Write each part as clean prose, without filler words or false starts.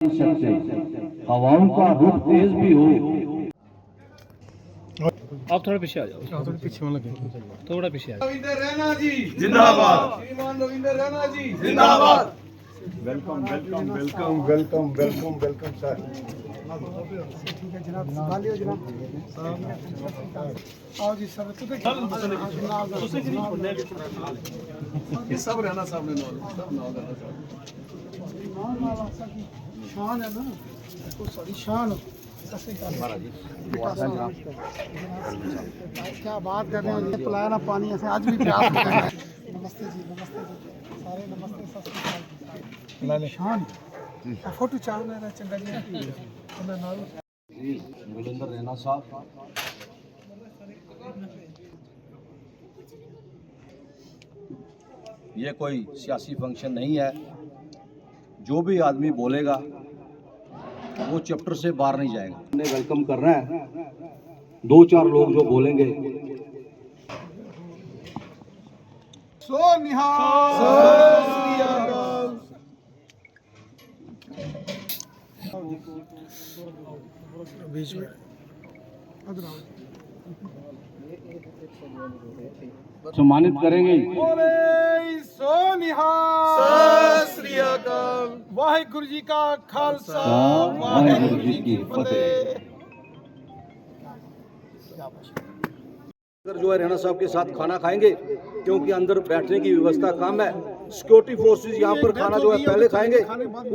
सकते, हवाओं का रुख तेज भी हो। आप थोड़ा पीछे आ जाओ, थोड़ा पीछे में लगे। थोड़ा पीछे आ जाओ। रविंदर रैना जी जिंदाबाद। श्रीमान रविंदर रैना जी जिंदाबाद। Welcome welcome welcome welcome welcome welcome sir. ठीक है जनाब, संभालिए जनाब। आओ जी सर। ये सब रैना साहब ने नाम सब नाम रैना साहब शान है ना, तो सारी शान क्या बात कर रहे हैं, पिलाया ना पानी ऐसे आज भी प्यास लग रहा है। नमस्ते जी, नमस्ते जी, सारे नमस्ते, सत श्री अकाल। शान फोटो चाह रहा है चंगा जी। गुलेंदर रैना साहब, ये कोई सियासी फंक्शन नहीं है। जो भी आदमी बोलेगा वो चैप्टर से बाहर नहीं जाएगा। हमने वेलकम करना है। दो चार लोग जो बोलेंगे सो निहाल बीच में सम्मानित करेंगे। सो निहाल सत श्री अकाल। वाहिगुरु जी का खालसा, वाहिगुरु जी की फतेह। जो है रैना साहब के साथ खाना खाएंगे, क्योंकि अंदर बैठने की व्यवस्था कम है। सिक्योरिटी फोर्सेस यहाँ पर खाना जो है पहले खाएंगे,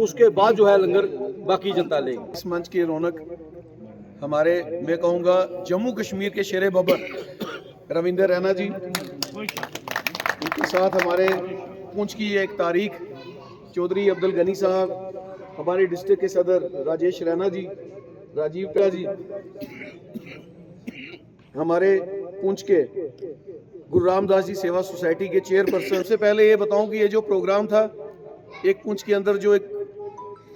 उसके बाद जो है लंगर बाकी जनता लेगी। इस मंच की रौनक हमारे, मैं कहूँगा जम्मू कश्मीर के शेरे बबर रविंदर रैना जी, उनके साथ हमारे पुंछ की एक तारीख चौधरी अब्दुल गनी साहब, हमारे डिस्ट्रिक्ट के सदर राजेश रैना जी, राजीव प्रा जी, हमारे पुंछ के गुरु रामदास जी सेवा सोसाइटी के चेयरपर्सन। सबसे पहले ये बताऊं कि ये जो प्रोग्राम था, एक पुंछ के अंदर जो एक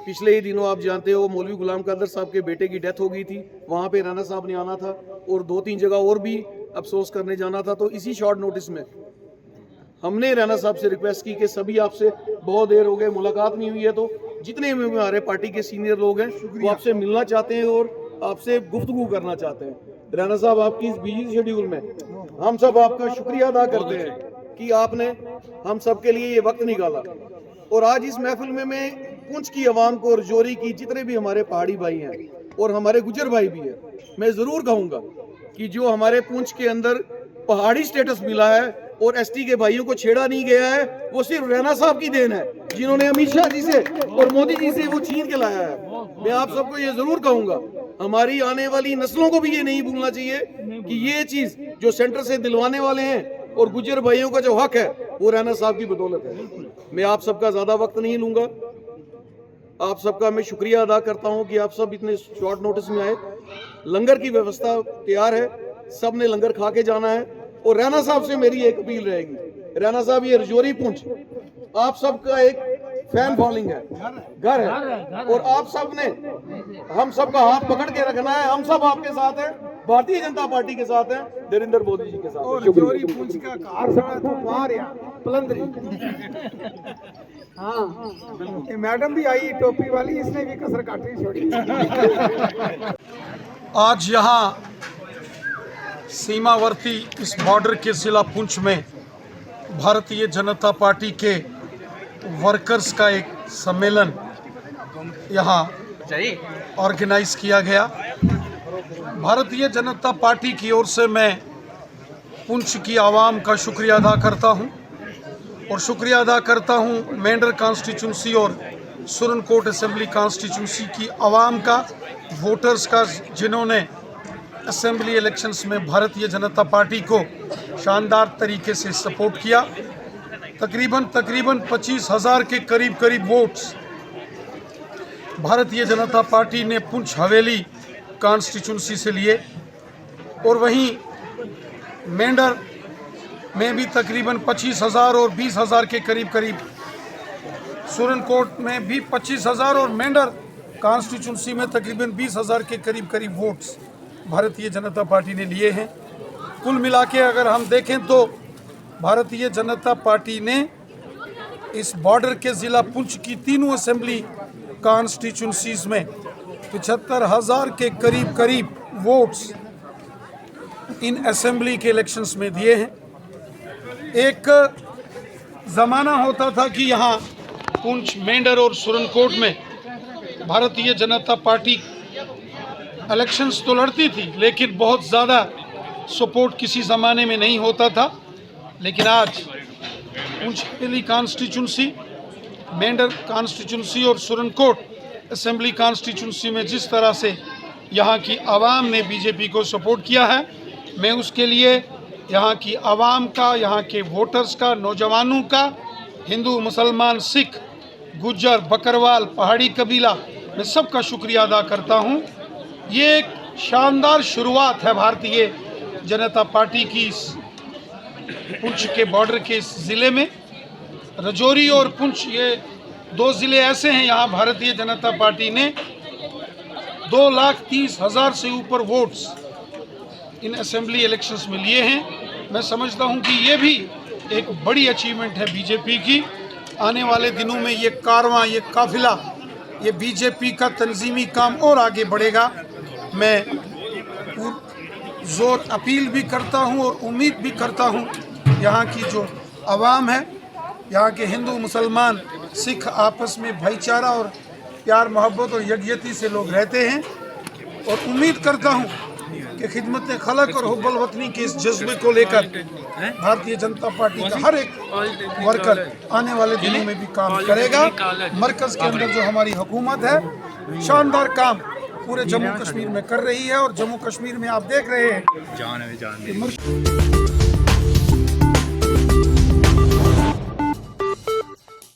पिछले ही दिनों आप जानते हो मौलवी गुलाम कादर साहब के बेटे की डेथ हो गई थी, वहाँ पे राणा साहब ने आना था और 2-3 जगह और भी अफसोस करने जाना था। तो इसी शॉर्ट नोटिस में हमने राणा साहब से रिक्वेस्ट की कि सभी आपसे बहुत देर हो गए मुलाकात नहीं हुई है, तो जितने भी हमारे पार्टी के सीनियर लोग हैं वो आपसे मिलना चाहते हैं और आपसे गुफ्तगू करना चाहते हैं। राणा साहब, आपकी इस बिजी शेड्यूल में हम सब आपका शुक्रिया अदा करते हैं कि आपने हम सब के लिए ये वक्त निकाला। और आज इस महफिल में मैं पुंछ की आवाम को और जोरी की जितने भी हमारे पहाड़ी भाई हैं और हमारे गुजर भाई भी हैं, मैं ज़रूर कहूँगा कि जो हमारे पुंछ के अंदर पहाड़ी स्टेटस मिला है और एसटी के भाइयों को छेड़ा नहीं गया है, वो सिर्फ रैना साहब की देन है, जिन्होंने अमित शाह जी से और मोदी जी से वो छीन के लाया है। मैं आप सबको ये ज़रूर कहूँगा, हमारी आने वाली नस्लों को भी ये नहीं भूलना चाहिए कि ये चीज़ जो सेंटर से दिलवाने वाले हैं और गुजर भाइयों का जो हक है वो रैना साहब की बदौलत है। मैं आप सबका ज़्यादा वक्त नहीं लूँगा, आप सबका मैं शुक्रिया अदा करता हूँ कि आप सब इतने शॉर्ट नोटिस में आए। लंगर की व्यवस्था तैयार है, सब ने लंगर खा के जाना है। और रैना साहब से मेरी एक अपील रहेगी, रैना साहब ये रजौरी पुंछ आप सबका एक फैन फॉलोइंग है, घर है, और आप सब ने हम सबका हाथ पकड़ के रखना है। हम सब आपके साथ हैं, भारतीय जनता पार्टी के साथ हैं, नरेंद्र मोदी जी के साथ। और जोरी पुंछ का कार सड़ा तो बाहर या पलंदरी। हाँ, ये मैडम भी आई टोपी वाली, इसने भी कसर काटनी छोड़ी। आज यहाँ सीमावर्ती इस बॉर्डर के ज़िला पुंछ में भारतीय जनता पार्टी के वर्कर्स का एक सम्मेलन यहाँ ऑर्गेनाइज किया गया। भारतीय जनता पार्टी की ओर से मैं पुंछ की आवाम का शुक्रिया अदा करता हूँ और शुक्रिया अदा करता हूँ मेंढर कॉन्स्टिट्यूंसी और सुरनकोट असेंबली कॉन्स्टिट्यूंसी की आवाम का, वोटर्स का, जिन्होंने असेंबली इलेक्शंस में भारतीय जनता पार्टी को शानदार तरीके से सपोर्ट किया। तकरीबन 25,000 के करीब वोट्स भारतीय जनता पार्टी ने पुंछ हवेली कॉन्स्टिट्यूंसी से लिए और वहीं मेंढर में भी तकरीबन 25,000 और 20,000 के करीब, सुरनकोट में भी 25,000 और मेंढर कॉन्स्टिट्यूंसी में तकरीबन 20,000 के करीब वोट्स भारतीय जनता पार्टी ने लिए हैं। कुल मिला के अगर हम देखें तो भारतीय जनता पार्टी ने इस बॉर्डर के ज़िला पुंछ की तीनों असेंबली कॉन्स्टिट्यूंसीज में 75,000 के करीब वोट्स इन असेंबली के इलेक्शंस में दिए हैं। एक ज़माना होता था कि यहाँ पुंछ, मेंढर और सुरनकोट में भारतीय जनता पार्टी इलेक्शंस तो लड़ती थी, लेकिन बहुत ज़्यादा सपोर्ट किसी ज़माने में नहीं होता था। लेकिन आज पुंछ कॉन्स्टिट्यूंसी, मेंढर कॉन्स्टिट्यूंसी और सुरनकोट असेंबली कॉन्स्टिट्यूंसी में जिस तरह से यहाँ की आवाम ने बीजेपी को सपोर्ट किया है, मैं उसके लिए यहाँ की आवाम का, यहाँ के वोटर्स का, नौजवानों का, हिंदू, मुसलमान, सिख, गुज्जर, बकरवाल, पहाड़ी कबीला, मैं सबका शुक्रिया अदा करता हूँ। ये एक शानदार शुरुआत है भारतीय जनता पार्टी की इस पुंछ के बॉर्डर के इस ज़िले में। राजौरी और पुंछ ये 2 ज़िले ऐसे हैं, यहाँ भारतीय जनता पार्टी ने 2,30,000 से ऊपर वोट्स इन असेंबली इलेक्शंस में लिए हैं। मैं समझता हूँ कि ये भी एक बड़ी अचीवमेंट है बीजेपी की। आने वाले दिनों में ये कारवां, ये काफिला, ये बीजेपी का तंजीमी काम और आगे बढ़ेगा। मैं जोर अपील भी करता हूँ और उम्मीद भी करता हूँ यहाँ की जो आवाम है, यहाँ के हिंदू, मुसलमान, सिख आपस में भाईचारा और प्यार मोहब्बत और यकजहती से लोग रहते हैं। और उम्मीद करता हूँ कि खिदमत खलक और हुब्बुल वतनी के इस जज्बे को लेकर भारतीय जनता पार्टी का हर एक वर्कर आने वाले दिनों में भी काम करेगा। मरकज के अंदर जो हमारी हुकूमत है शानदार काम पूरे जम्मू कश्मीर में कर रही है। और जम्मू कश्मीर में आप देख रहे हैं